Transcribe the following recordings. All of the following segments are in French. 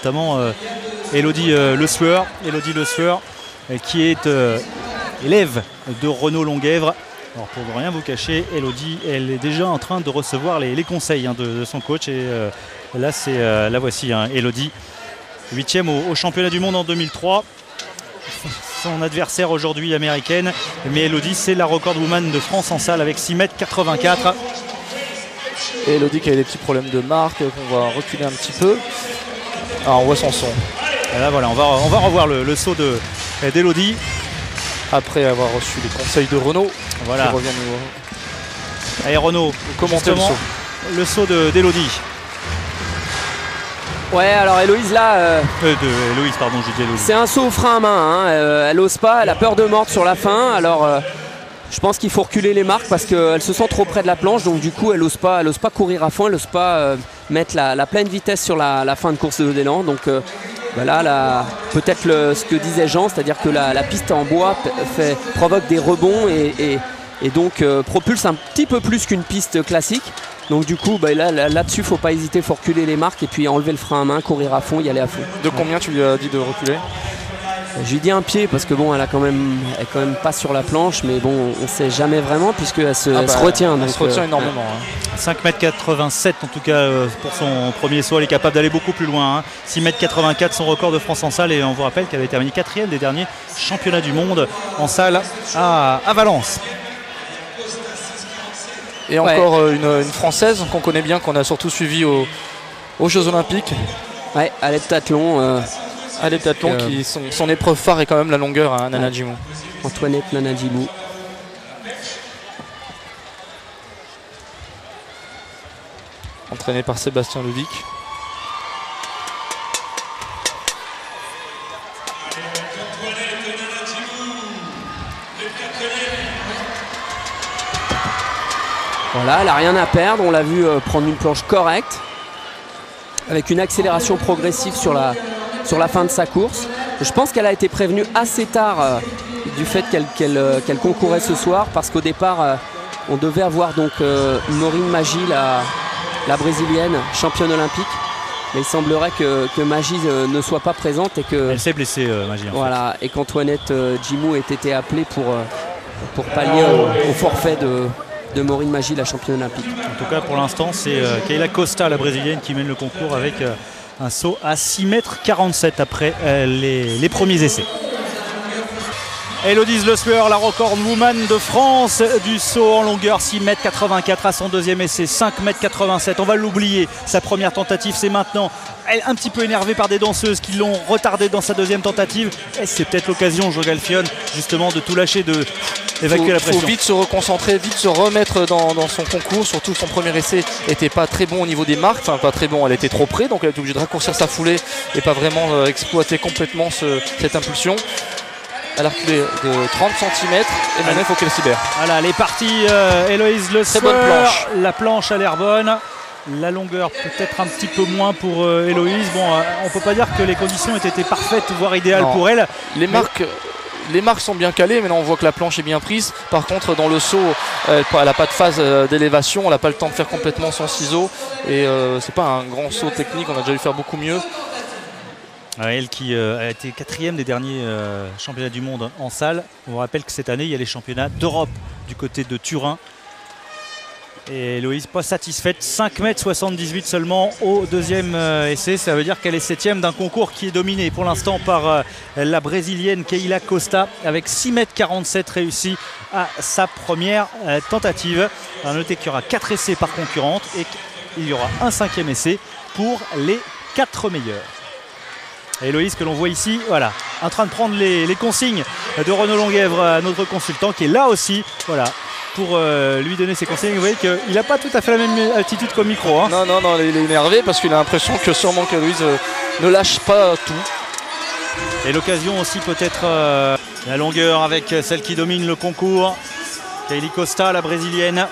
notamment Elodie Le Sueur, qui est élève de Renaud Longuèvre. Alors pour ne rien vous cacher, Elodie, elle est déjà en train de recevoir les conseils de son coach. Et là, la voici, Elodie, 8e au championnat du monde en 2003. Son adversaire aujourd'hui américaine, mais Elodie, c'est la record woman de France en salle avec 6,84 m. Et Elodie qui a des petits problèmes de marque, qu'on va reculer un petit peu. Ah, on voit son son. Et là, voilà, on va revoir le saut d'Elodie. Après avoir reçu les conseils de Renaud. Voilà. Qui revient nous. Allez Renaud, commenter le saut d'Elodie. Ouais, alors Héloïse là... Héloïse, pardon, j'ai dit Héloïse. C'est un saut au frein à main, elle n'ose pas, elle a peur de mordre sur la fin. Alors je pense qu'il faut reculer les marques parce qu'elle se sent trop près de la planche. Donc du coup, elle n'ose pas courir à fond, elle n'ose pas mettre la pleine vitesse sur la fin de course d'élan. Donc là, peut-être ce que disait Jean, c'est-à-dire que la piste en bois provoque des rebonds et donc propulse un petit peu plus qu'une piste classique. Donc du coup, là-dessus, il ne faut pas hésiter, il faut reculer les marques et puis enlever le frein à main, courir à fond, y aller à fond. De combien tu lui as dit de reculer? Je lui ai dit un pied parce que bon, elle est quand même pas sur la planche, mais bon, on ne sait jamais vraiment puisqu'elle se retient. Elle se retient énormément. 5,87 m en tout cas pour son premier saut, elle est capable d'aller beaucoup plus loin. 6,84 m son record de France en salle, et on vous rappelle qu'elle avait terminé 4e des derniers championnats du monde en salle à Valence. Et encore une Française qu'on connaît bien, qu'on a surtout suivi aux Jeux Olympiques. Ouais, Alep Tathlon. Qui son épreuve phare est quand même la longueur, Nana Djimou. Antoinette Nana Djimou. Entraînée par Sébastien Ludic. Voilà, elle n'a rien à perdre, on l'a vu prendre une planche correcte avec une accélération progressive sur la fin de sa course. Je pense qu'elle a été prévenue assez tard du fait qu'elle concourait ce soir, parce qu'au départ on devait avoir donc Maureen Magie, la brésilienne championne olympique, mais il semblerait que Magie ne soit pas présente et que elle s'est blessée, Magie. Voilà, et qu'Antoinette Djimou ait été appelée pour pallier au forfait de Maureen Magie, la championne olympique. En tout cas, pour l'instant, c'est Keila Costa, la brésilienne, qui mène le concours avec un saut à 6,47 m après les premiers essais. Elodie Le Sueur, la record woman de France du saut en longueur, 6,84 m à son deuxième essai, 5,87 m. On va l'oublier, sa première tentative, c'est maintenant. Elle est un petit peu énervée par des danseuses qui l'ont retardée dans sa deuxième tentative. Et c'est peut-être l'occasion, Jo Galfione, justement, de tout lâcher, d'évacuer la pression. Il faut vite se reconcentrer, vite se remettre dans son concours. Surtout son premier essai n'était pas très bon au niveau des marques. Enfin, pas très bon, elle était trop près. Donc elle était obligée de raccourcir sa foulée et pas vraiment exploiter complètement cette impulsion. Elle a reculé de 30 cm et maintenant il faut qu'elle s'y libère. Voilà, elle est partie, Héloïse Le Sueur. Très bonne planche. La planche a l'air bonne. La longueur peut-être un petit peu moins pour Héloïse. Bon, on ne peut pas dire que les conditions aient été parfaites, voire idéales pour elle. Les marques sont bien calées, mais là on voit que la planche est bien prise. Par contre, dans le saut, elle n'a pas de phase d'élévation, elle n'a pas le temps de faire complètement son ciseau. Et c'est pas un grand saut technique, on a déjà dû faire beaucoup mieux. Elle qui a été 4e des derniers championnats du monde en salle. On vous rappelle que cette année, il y a les championnats d'Europe du côté de Turin. Et Héloïse pas satisfaite, 5,78 m seulement au deuxième essai. Ça veut dire qu'elle est 7e d'un concours qui est dominé pour l'instant par la brésilienne Keila Costa avec 6,47 m réussi à sa première tentative. À noter qu'il y aura 4 essais par concurrente et qu'il y aura un 5e essai pour les 4 meilleurs. Héloïse que l'on voit ici, voilà, en train de prendre les consignes de Renaud Longuèvre, notre consultant, qui est là aussi, voilà, pour lui donner ses consignes. Vous voyez qu'il n'a pas tout à fait la même attitude qu'au micro. Hein. Non, il est énervé parce qu'il a l'impression que sûrement qu'Héloïse ne lâche pas tout. Et l'occasion aussi peut-être la longueur avec celle qui domine le concours, Keila Costa, la brésilienne.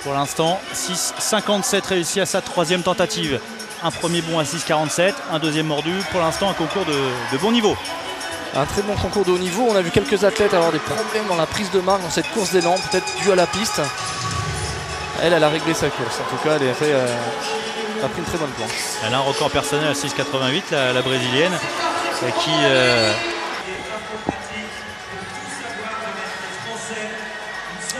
Pour l'instant, 6,57 réussi à sa troisième tentative. Un premier bond à 6,47, un deuxième mordu. Pour l'instant, un concours de bon niveau. Un très bon concours de haut niveau. On a vu quelques athlètes avoir des problèmes dans la prise de marque dans cette course d'élan, peut-être dû à la piste. Elle a réglé sa course. En tout cas, elle a fait a pris une très bonne planche. Elle a un record personnel à 6,88, la brésilienne, qui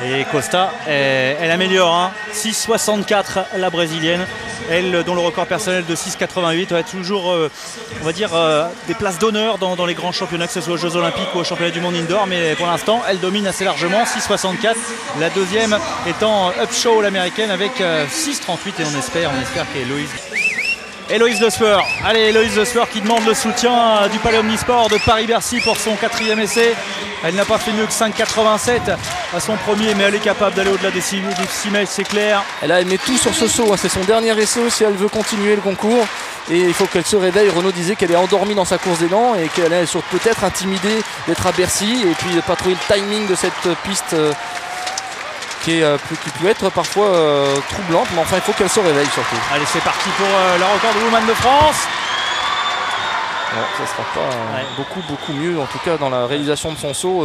et Costa, elle améliore, hein. 6,64 la brésilienne, elle dont le record personnel de 6,88, ouais, toujours on va dire des places d'honneur dans les grands championnats, que ce soit aux Jeux Olympiques ou aux Championnats du Monde Indoor, mais pour l'instant elle domine assez largement, 6,64, la deuxième étant Upshaw l'américaine avec 6,38 et on espère Héloïse Le Sueur. Allez, Héloïse Le Sueur qui demande le soutien du Palais Omnisport de Paris-Bercy pour son 4e essai. Elle n'a pas fait mieux que 5,87 à son premier, mais elle est capable d'aller au-delà des 6 mètres, c'est clair. Elle met tout sur ce saut, hein. C'est son dernier essai si elle veut continuer le concours. Et il faut qu'elle se réveille. Renaud disait qu'elle est endormie dans sa course d'élan et qu'elle est peut-être intimidée d'être à Bercy et puis de ne pas trouver le timing de cette piste qui peut être parfois troublante, mais enfin il faut qu'elle se réveille surtout. Allez, c'est parti pour le record de Woman de France. Ouais, ça ne sera pas beaucoup mieux, en tout cas dans la réalisation de son saut.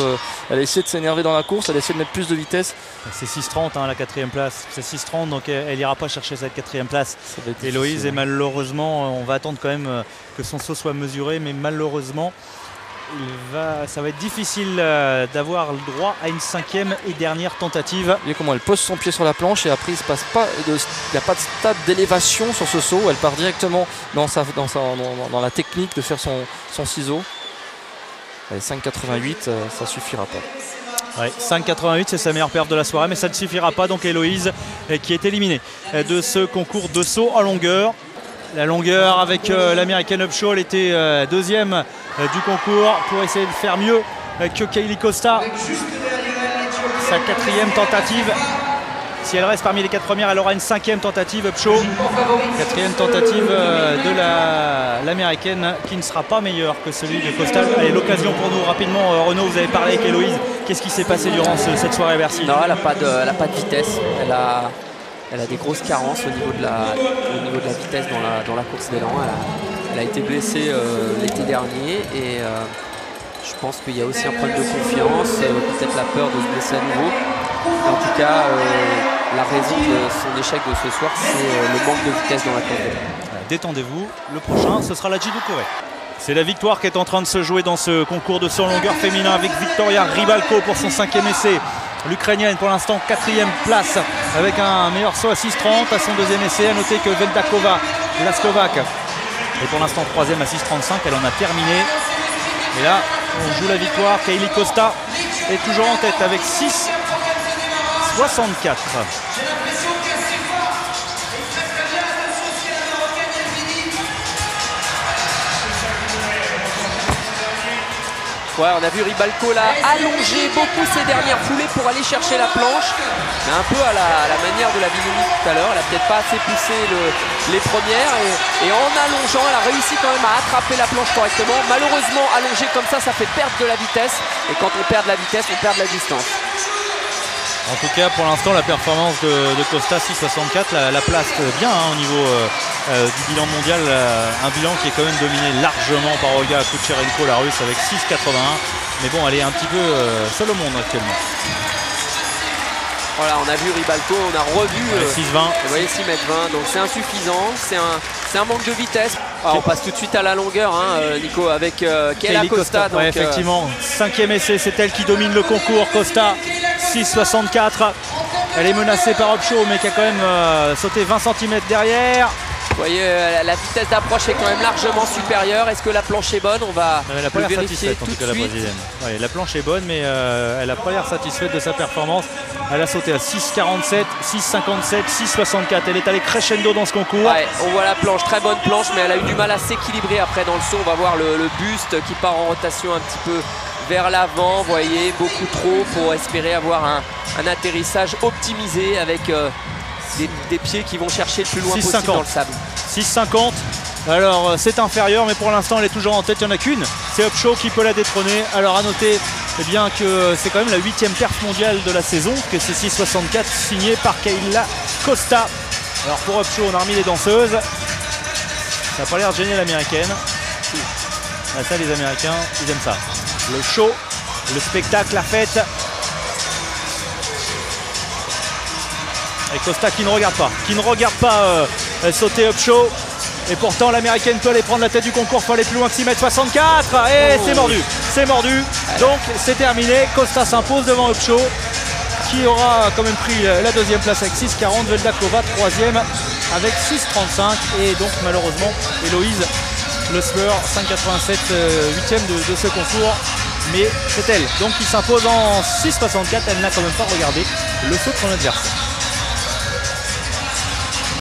Elle essaie de s'énerver dans la course, elle essaie de mettre plus de vitesse. C'est 6,30 hein, la 4e place, c'est 6,30, donc elle n'ira pas chercher cette 4e place. Héloïse, et malheureusement, on va attendre quand même que son saut soit mesuré, mais malheureusement, ça va être difficile d'avoir le droit à une 5e et dernière tentative. Vous voyez comment elle pose son pied sur la planche et après il n'y a pas de stade d'élévation sur ce saut. Elle part directement dans la technique de faire son ciseau. 5,88, ça suffira pas. Ouais, 5,88 c'est sa meilleure perte de la soirée, mais ça ne suffira pas. Donc Héloïse qui est éliminée de ce concours de saut en longueur. La longueur avec l'américaine Upshaw, elle était deuxième du concours pour essayer de faire mieux que Kaylee Costa. Sa 4e tentative. Si elle reste parmi les 4 premières, elle aura une 5e tentative Upshaw. 4e tentative de l'américaine qui ne sera pas meilleure que celui de Costa. Allez, l'occasion pour nous rapidement. Renaud, vous avez parlé avec Héloïse. Qu'est-ce qui s'est passé durant cette soirée à Bercy? Non, elle n'a pas de vitesse. Elle a des grosses carences au niveau de la vitesse dans la course d'élan. Elle a été blessée l'été dernier et je pense qu'il y a aussi un problème de confiance, peut-être la peur de se blesser à nouveau. En tout cas, la raison de son échec de ce soir, c'est le manque de vitesse dans la course d'élan. Détendez-vous, le prochain, ce sera la Jidou Corée. C'est la victoire qui est en train de se jouer dans ce concours de saut en longueur féminin avec Victoria Rybalko pour son 5e essai. L'Ukrainienne pour l'instant 4e place avec un meilleur saut à 6,30 à son 2e essai. A noter que Veldakova, la Slovaque, est pour l'instant 3e à 6,35. Elle en a terminé. Et là, on joue la victoire. Kaylee Costa est toujours en tête avec 6,64. Ouais, on a vu Rybalko là allonger beaucoup ses dernières foulées pour aller chercher la planche, mais un peu à la manière de la Vinomi tout à l'heure. Elle n'a peut-être pas assez poussé les premières et en allongeant, elle a réussi quand même à attraper la planche correctement. Malheureusement, allonger comme ça fait perdre de la vitesse et quand on perd de la vitesse, on perd de la distance. En tout cas, pour l'instant, la performance de Costa 6,64 la place bien hein, au niveau du bilan mondial. Un bilan qui est quand même dominé largement par Olga Kucherenko, la russe, avec 6,81. Mais bon, elle est un petit peu seule au monde actuellement. Voilà, on a vu Rybalko, on a revu 6,20. Vous voyez, 6,20 m, donc c'est insuffisant. C'est un manque de vitesse. Alors, on passe tout de suite à la longueur, hein, Nico, avec Kaylee Costa. Donc, ouais, effectivement, 5e essai, c'est elle qui domine le concours. Costa, 6,64. Elle est menacée par Upshaw, mais qui a quand même sauté 20 cm derrière. Vous voyez, la vitesse d'approche est quand même largement supérieure. Est-ce que la planche est bonne? On va elle n'a pas l'air satisfaite, en tout cas, la brésilienne. Ouais, la planche est bonne, mais elle n'a pas l'air satisfaite de sa performance. Elle a sauté à 6,47, 6,57, 6,64. Elle est allée crescendo dans ce concours. Ouais, on voit la planche, très bonne planche, mais elle a eu du mal à s'équilibrer après dans le saut. On va voir le buste qui part en rotation un petit peu vers l'avant. Vous voyez, beaucoup trop pour espérer avoir un atterrissage optimisé avec des pieds qui vont chercher le plus loin possible dans le sable. 6,50. Alors c'est inférieur, mais pour l'instant elle est toujours en tête. Il n'y en a qu'une, c'est Upshaw qui peut la détrôner. Alors à noter bien que c'est quand même la 8e perf mondiale de la saison, que c'est 6,64 signé par Kaylee Costa. Alors pour Upshaw, on a remis les danseuses. Ça n'a pas l'air de gêner l'américaine. Ça, les Américains, ils aiment ça. Le show, le spectacle, la fête. Et Costa qui ne regarde pas Elle sautait Upshaw. Et pourtant l'américaine peut aller prendre la tête du concours, il faut aller plus loin que 6,64 m. Et c'est mordu. C'est mordu. Donc c'est terminé. Costa s'impose devant Upshaw, qui aura quand même pris la deuxième place avec 6,40. Veldakova troisième avec 6,35. Et donc malheureusement Héloïse Lösler 5,87 huitième de ce concours. Mais c'est elle donc qui s'impose en 6,64. Elle n'a quand même pas regardé le saut de son adversaire.